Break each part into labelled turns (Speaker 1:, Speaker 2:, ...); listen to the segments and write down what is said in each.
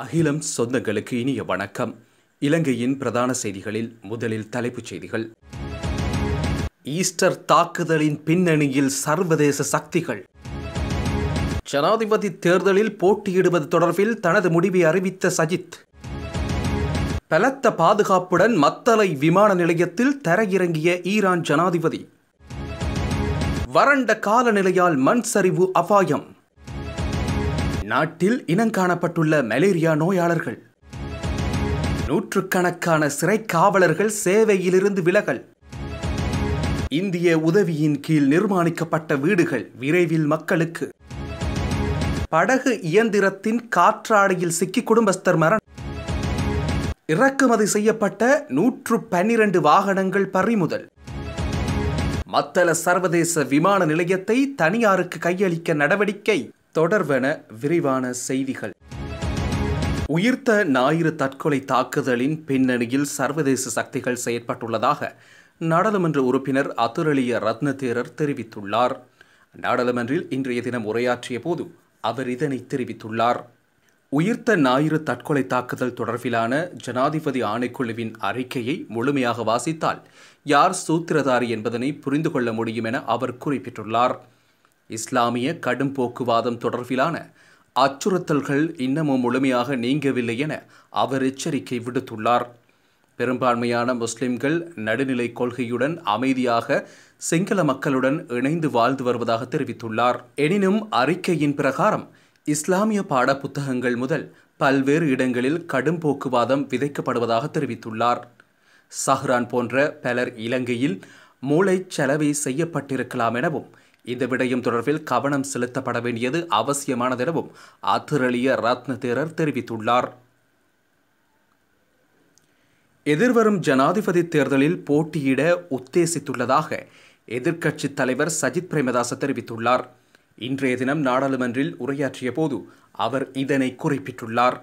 Speaker 1: அகிலம் சொந்தங்களுக்கு இனிய வணக்கம். இலங்கையின் பிரதான செய்திகளில் முதலில் தலைப்புச் செய்திகள். ஈஸ்டர் தாக்குதலின் பின்னணியில் சர்வதேச சக்திகள். ஜனாதிபதி தேர்தலில் போட்டியிடுவது தொடர்பில் தனது முடிவை அறிவித்த சஜித். பலத்த பாதுகாப்புடன் மத்தளை விமான நிலையத்தில் தரையிறங்கிய ஈரான் ஜனாதிபதி. வறண்ட காலநிலையால் மண் சரிவு அபாயம். நாட்டில் இனங்காணப்பட்டுள்ள மலேரியா நோயாளர்கள். நூற்றுக்கணக்கான சிறை காவலர்கள் சேவையிலிருந்து விலகல். இந்திய உதவியின் கீழ் நிர்மாணிக்கப்பட்ட வீடுகள் விரைவில் மக்களுக்கு. படகு இயந்திரத்தின் காற்றாடியில் சிக்கி குடும்பஸ்தர் மரணம். இறக்குமதி செய்யப்பட்ட 112 வாகனங்கள் பறிமுதல். மத்தள சர்வதேச விமான நிலையத்தை தனியாருக்கு கையளிக்க நடவடிக்கை. தொடர்வன விரிவான செய்திகள். உயிர்த்த ஞாயிறு தற்கொலை தாக்குதலின் பின்னணியில் சர்வதேச சக்திகள் செயற்பட்டுள்ளதாக நாடாளுமன்ற உறுப்பினர் அதுரலிய ரத்னதேரர் தெரிவித்துள்ளார். நாடாளுமன்றில் இன்றைய தினம் உரையாற்றிய போது அவர் இதனை தெரிவித்துள்ளார். உயிர்த்த ஞாயிறு தற்கொலை தாக்குதல் தொடர்பிலான ஜனாதிபதி ஆணைக்குழுவின் அறிக்கையை முழுமையாக வாசித்தால் யார் சூத்திரதாரி என்பதனை புரிந்து கொள்ள முடியும் என அவர் குறிப்பிட்டுள்ளார். இஸ்லாமிய கடும் போக்குவாதம் தொடர்பிலான அச்சுறுத்தல்கள் இன்னமும் முழுமையாக நீங்கவில்லை என அவர் எச்சரிக்கை விடுத்துள்ளார். பெரும்பான்மையான முஸ்லிம்கள் நடுநிலை கொள்கையுடன் அமைதியாக சிங்கள மக்களுடன் இணைந்து வாழ்ந்து வருவதாக தெரிவித்துள்ளார். எனினும் அறிக்கையின் பிரகாரம் இஸ்லாமிய பாடப்புத்தகங்கள் முதல் பல்வேறு இடங்களில் கடும் போக்குவாதம் விதைக்கப்படுவதாக தெரிவித்துள்ளார். சஹ்ரான் போன்ற பலர் இலங்கையில் மூளைச்சலவை செய்யப்பட்டிருக்கலாம் எனவும் இந்த விடயம் தொடர்பில் கவனம் செலுத்தப்பட வேண்டியது அவசியமானதெனவும் அதுரலிய ரத்னதேரர் தெரிவித்துள்ளார். எதிர்வரும் ஜனாதிபதி தேர்தலில் போட்டியிட உத்தேசித்துள்ளதாக எதிர்க்கட்சித் தலைவர் சஜித் பிரேமதாச தெரிவித்துள்ளார். இன்றைய தினம் நாடாளுமன்றில் உரையாற்றிய போது அவர் இதனை குறிப்பிட்டுள்ளார்.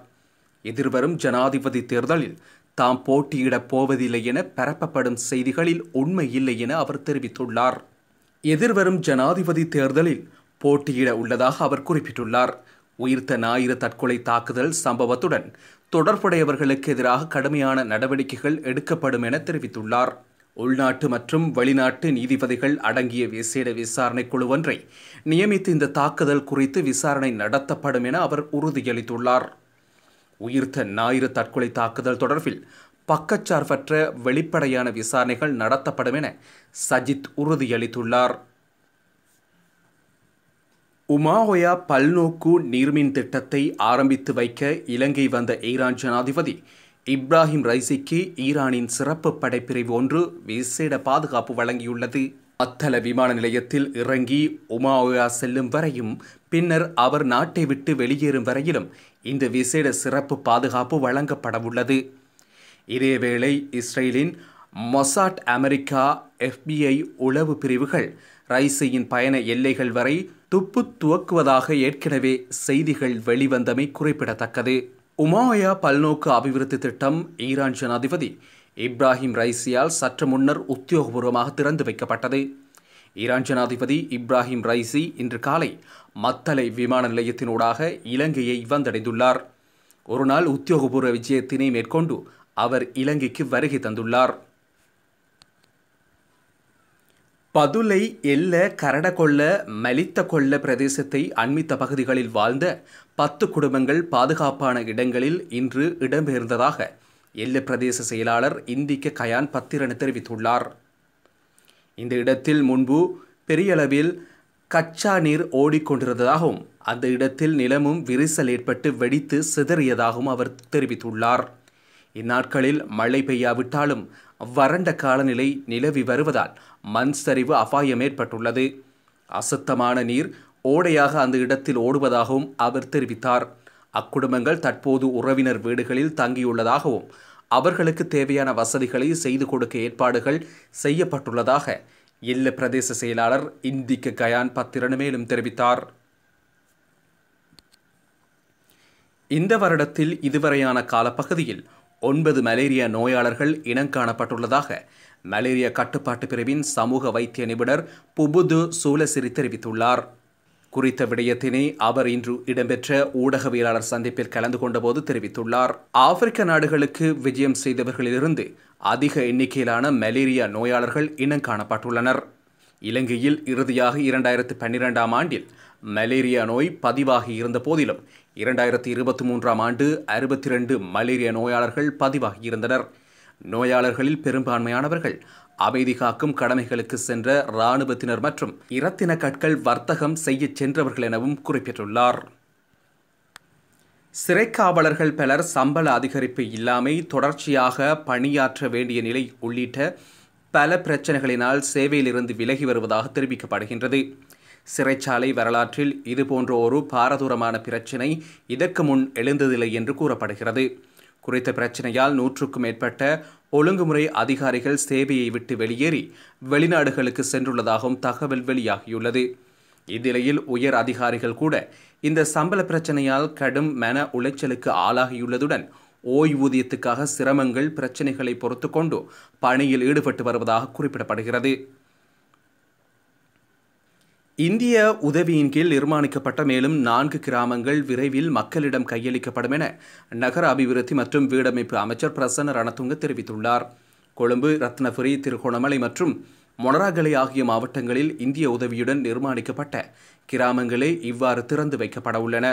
Speaker 1: எதிர்வரும் ஜனாதிபதி தேர்தலில் தாம் போட்டியிடப் போவதில்லை என பரப்பப்படும் செய்திகளில் உண்மை இல்லை என அவர் தெரிவித்துள்ளார். எதிர்வரும் ஜனாதிபதி தேர்தலில் போட்டியிட உள்ளதாக அவர் குறிப்பிட்டுள்ளார். உயிர்த்த ஞாயிறு தற்கொலை தாக்குதல் சம்பவத்துடன் தொடர்புடையவர்களுக்கு எதிராக கடுமையான நடவடிக்கைகள் எடுக்கப்படும் என தெரிவித்துள்ளார். உள்நாட்டு மற்றும் வெளிநாட்டு நீதிபதிகள் அடங்கிய விசேட விசாரணை குழு ஒன்றை நியமித்து இந்த தாக்குதல் குறித்து விசாரணை நடத்தப்படும் என அவர் உறுதியளித்துள்ளார். உயிர்த்த ஞாயிறு தற்கொலை தாக்குதல் தொடர்பில் பக்கச்சார்பற்ற வெளிப்படையான விசாரணைகள் நடத்தப்படும் என சஜித் உறுதியளித்துள்ளார். உமாஓயா பல்நோக்கு நீர்மின் திட்டத்தை ஆரம்பித்து வைக்க இலங்கை வந்த ஈரான் ஜனாதிபதி இப்ராஹிம் ரைசிக்கு ஈரானின் சிறப்பு படைப்பிரிவு ஒன்று விசேட பாதுகாப்பு வழங்கியுள்ளது. மத்தள விமான நிலையத்தில் இறங்கி உமாஓயா செல்லும் வரையும் பின்னர் அவர் நாட்டை விட்டு வெளியேறும் வரையிலும் இந்த விசேட சிறப்பு பாதுகாப்பு வழங்கப்படவுள்ளது. இதேவேளை இஸ்ரேலின் மொசாட், அமெரிக்கா, FBI உளவு பிரிவுகள் ரைசியின் பயண எல்லைகள் வரை துப்பு துவக்குவதாக ஏற்கனவே செய்திகள் வெளிவந்தமை குறிப்பிடத்தக்கது. உமாஓயா பல்நோக்கு அபிவிருத்தி திட்டம் ஈரான் ஜனாதிபதி இப்ராஹிம் ரைசியால் சற்று முன்னர் உத்தியோகபூர்வமாக திறந்து வைக்கப்பட்டது. ஈரான் ஜனாதிபதி இப்ராஹிம் ரைசி இன்று காலை மத்தளை விமான நிலையத்தினூடாக இலங்கையை வந்தடைந்துள்ளார். ஒருநாள் உத்தியோகபூர்வ விஜயத்தினை மேற்கொண்டு அவர் இலங்கைக்கு வருகை தந்துள்ளார். பதுளை, எல்ல, கரடகொள்ள, மலித்தகொள்ள பிரதேசத்தை அண்மித்த பகுதிகளில் வாழ்ந்த 10 குடும்பங்கள் பாதுகாப்பான இடங்களில் இன்று இடம்பெயர்ந்ததாக எல்ல பிரதேச செயலாளர் இந்திக்க கயான் பத்திரன் தெரிவித்துள்ளார். இந்த இடத்தில் முன்பு பெரியளவில் கச்சா நீர் ஓடிக்கொண்டிருந்ததாகவும் அந்த இடத்தில் நிலமும் விரிசல் ஏற்பட்டு வெடித்து சிதறியதாகவும் அவர் தெரிவித்துள்ளார். இந்நாட்களில் மழை பெய்யாவிட்டாலும் வறண்ட காலநிலை நிலவி வருவதால் மண் சரிவு அபாயம் ஏற்பட்டுள்ளது. அசுத்தமான நீர் ஓடையாக அந்த இடத்தில் ஓடுவதாகவும் அவர் தெரிவித்தார். அக்குடும்பங்கள் தற்போது உறவினர் வீடுகளில் தங்கியுள்ளதாகவும் அவர்களுக்கு தேவையான வசதிகளை செய்து கொடுக்க ஏற்பாடுகள் செய்யப்பட்டுள்ளதாக எல்ல பிரதேச செயலாளர் இந்திக்க கயான் பத்திரன் மேலும் தெரிவித்தார். இந்த வருடத்தில் இதுவரையான காலப்பகுதியில் 9 மலேரியா நோயாளர்கள் இனங்காணப்பட்டுள்ளதாக மலேரியா கட்டுப்பாட்டு பிரிவின் சமூக வைத்திய நிபுணர் புபுது சூலசிரி தெரிவித்துள்ளார். குறித்த விடயத்தினை அவர் இன்று இடம்பெற்ற ஊடகவியலாளர் சந்திப்பில் கலந்து கொண்டபோது தெரிவித்துள்ளார். ஆப்பிரிக்க நாடுகளுக்கு விஜயம் செய்தவர்களிலிருந்து அதிக எண்ணிக்கையிலான மலேரியா நோயாளர்கள் இனம் காணப்பட்டுள்ளனர். இலங்கையில் இறுதியாக 2012ஆம் ஆண்டில் மலேரியா நோய் பதிவாகி இருந்த போதிலும் 2023ஆம் ஆண்டு 62 மலேரியா நோயாளர்கள் பதிவாகியிருந்தனர். நோயாளர்களில் பெரும்பான்மையானவர்கள் அமைதி காக்கும் கடமைகளுக்கு சென்ற இராணுவத்தினர் மற்றும் இரத்தின கற்கள் வர்த்தகம் செய்ய சென்றவர்கள் எனவும் குறிப்பிட்டுள்ளார். சிறைக்காவலர்கள் பலர் சம்பள அதிகரிப்பு இல்லாமை, தொடர்ச்சியாக பணியாற்ற வேண்டிய நிலை உள்ளிட்ட பல பிரச்சனைகளினால் சேவையிலிருந்து விலகி வருவதாக தெரிவிக்கப்படுகின்றது. சிறைச்சாலை வரலாற்றில் இதுபோன்ற ஒரு பாரதூரமான பிரச்சினை இதற்கு முன் எழுந்ததில்லை என்று கூறப்படுகிறது. குறித்த பிரச்சினையால் 100க்கும் மேற்பட்ட ஒழுங்குமுறை அதிகாரிகள் சேவையை விட்டு வெளியேறி வெளிநாடுகளுக்கு சென்றுள்ளதாகவும் தகவல் வெளியாகியுள்ளது. இந்நிலையில் உயர் அதிகாரிகள் கூட இந்த சம்பள பிரச்சினையால் கடும் மன உளைச்சலுக்கு ஆளாகியுள்ளதுடன் ஓய்வூதியத்துக்காக சிரமங்கள் பிரச்சினைகளை பொறுத்து கொண்டு பணியில் ஈடுபட்டு வருவதாக குறிப்பிடப்படுகிறது. இந்திய உதவியின் கீழ் நிர்மாணிக்கப்பட்ட மேலும் 4 கிராமங்கள் விரைவில் மக்களிடம் கையளிக்கப்படும் என நகர அபிவிருத்தி மற்றும் வீடமைப்பு அமைச்சர் பிரசன்ன ரணதுங்க தெரிவித்துள்ளார். கொழும்பு, ரத்னபுரி, திருகோணமலை மற்றும் மொனராகலை ஆகிய மாவட்டங்களில் இந்திய உதவியுடன் நிர்மாணிக்கப்பட்ட கிராமங்களே இவ்வாறு திறந்து வைக்கப்பட உள்ளன.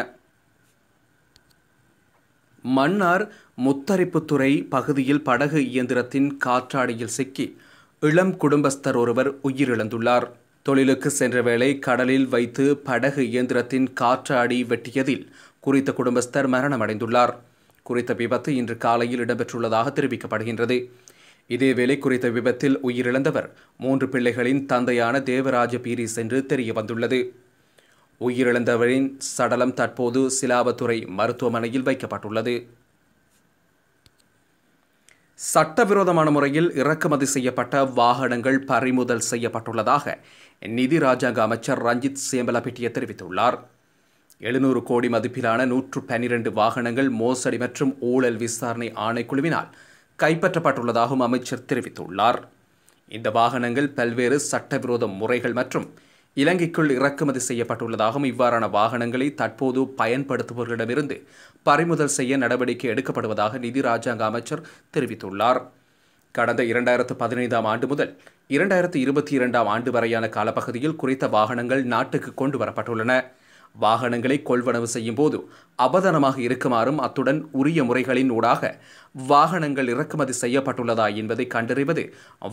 Speaker 1: மன்னார் முத்தரிப்புத்துறை பகுதியில் படகு இயந்திரத்தின் காற்றாடியில் சிக்கி இளம் குடும்பஸ்தர் ஒருவர் உயிரிழந்துள்ளார். தொழிலுக்கு சென்ற வேளை கடலில் வைத்து படகு இயந்திரத்தின் காற்றாடி வெட்டியதில் குறித்த குடும்பஸ்தர் மரணமடைந்துள்ளார். குறித்த விபத்து இன்று காலையில் இடம்பெற்றுள்ளதாக தெரிவிக்கப்படுகின்றது. இதேவேளை குறித்த விபத்தில் உயிரிழந்தவர் 3 பிள்ளைகளின் தந்தையான தேவராஜ பீரிஸ் என்று தெரிய வந்துள்ளது. உயிரிழந்தவரின் சடலம் தற்போது சிலாவத்துறை மருத்துவமனையில் வைக்கப்பட்டுள்ளது. சட்டவிரோதமான முறையில் இறக்குமதி செய்யப்பட்ட வாகனங்கள் பறிமுதல் செய்யப்பட்டுள்ளதாக நிதி ராஜாங்க அமைச்சர் ரஞ்சித் சேம்பலபிட்டிய தெரிவித்துள்ளார். 700 கோடி மதிப்பிலான 112 வாகனங்கள் மோசடி மற்றும் ஊழல் விசாரணை ஆணைக்குழுவினால் கைப்பற்றப்பட்டுள்ளதாகவும் அமைச்சர் தெரிவித்துள்ளார். இந்த வாகனங்கள் பல்வேறு சட்டவிரோத முறைகள் மற்றும் இலங்கைக்குள் இறக்குமதி செய்யப்பட்டுள்ளதாகவும் இவ்வாறான வாகனங்களை தற்போது பயன்படுத்துபவர்களிடமிருந்து பறிமுதல் செய்ய நடவடிக்கை எடுக்கப்படுவதாக நிதி ராஜாங்க அமைச்சர் தெரிவித்துள்ளார். கடந்த 2015ஆம் ஆண்டு முதல் 2022ஆம் ஆண்டு வரையான காலப்பகுதியில் குறித்த வாகனங்கள் நாட்டுக்கு கொண்டு வரப்பட்டுள்ளன. வாகனங்களை கொள்வனவு செய்யும் போது அவதானமாக இருக்குமாறும் அத்துடன் உரிய முறைகளின் ஊடாக வாகனங்கள் இறக்குமதி செய்யப்பட்டுள்ளதா என்பதை கண்டறிவது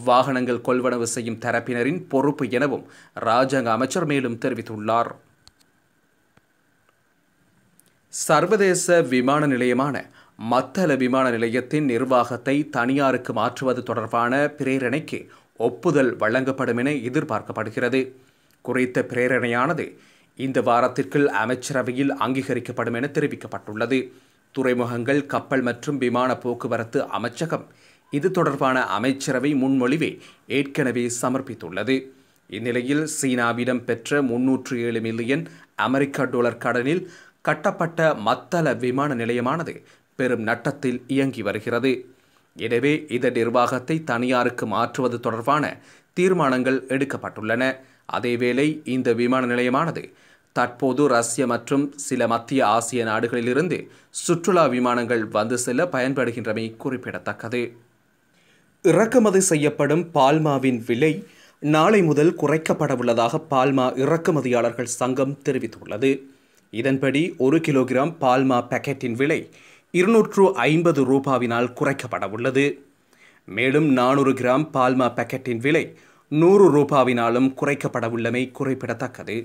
Speaker 1: வாகனங்கள் கொள்வனவு செய்யும் தரப்பினரின் பொறுப்பு எனவும் ராஜாங்க அமைச்சர் மேலும் தெரிவித்துள்ளார். சர்வதேச விமான நிலையமான மத்தள விமான நிலையத்தின் நிர்வாகத்தை தனியாருக்கு மாற்றுவது தொடர்பான பிரேரணைக்கு ஒப்புதல் வழங்கப்படும் என எதிர்பார்க்கப்படுகிறது. குறித்த பிரேரணையானது இந்த வாரத்திற்குள் அமைச்சரவையில் அங்கீகரிக்கப்படும் என தெரிவிக்கப்பட்டுள்ளது. துறைமுகங்கள், கப்பல் மற்றும் விமான போக்குவரத்து அமைச்சகம் இது தொடர்பான அமைச்சரவை முன்மொழிவை ஏற்கனவே சமர்ப்பித்துள்ளது. இந்நிலையில் சீனாவிடம் பெற்ற 307 மில்லியன் அமெரிக்க டாலர் கடனில் கட்டப்பட்ட மத்தள விமான நிலையமானது பெரும் நட்டத்தில் இயங்கி வருகிறது. எனவே இதன் நிர்வாகத்தை தனியாருக்கு மாற்றுவது தொடர்பான தீர்மானங்கள் எடுக்கப்பட்டுள்ளன. அதேவேளை இந்த விமான நிலையமானது தற்போது ரஷ்யா மற்றும் சில மத்திய ஆசிய நாடுகளிலிருந்து சுற்றுலா விமானங்கள் வந்து செல்ல பயன்படுகின்றமை குறிப்பிடத்தக்கது. இறக்குமதி செய்யப்படும் பால்மாவின் விலை நாளை முதல் குறைக்கப்படவுள்ளதாக பால்மா இறக்குமதியாளர்கள் சங்கம் தெரிவித்துள்ளது. இதன்படி 1 கிலோகிராம் பால்மா பாக்கெட்டின் விலை 250 ரூபாவினால் குறைக்கப்படவுள்ளது. மேலும் 400 கிராம் பால்மா பாக்கெட்டின் விலை 100 ரூபாவினாலும் குறைக்கப்படவுள்ளமை குறிப்பிடத்தக்கது.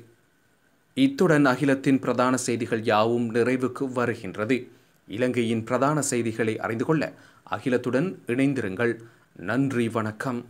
Speaker 1: இத்துடன் அகிலத்தின் பிரதான செய்திகள் யாவும் நிறைவுக்கு வருகின்றது. இலங்கையின் பிரதான செய்திகளை அறிந்து கொள்ள அகிலத்துடன் இணைந்திருங்கள். நன்றி, வணக்கம்.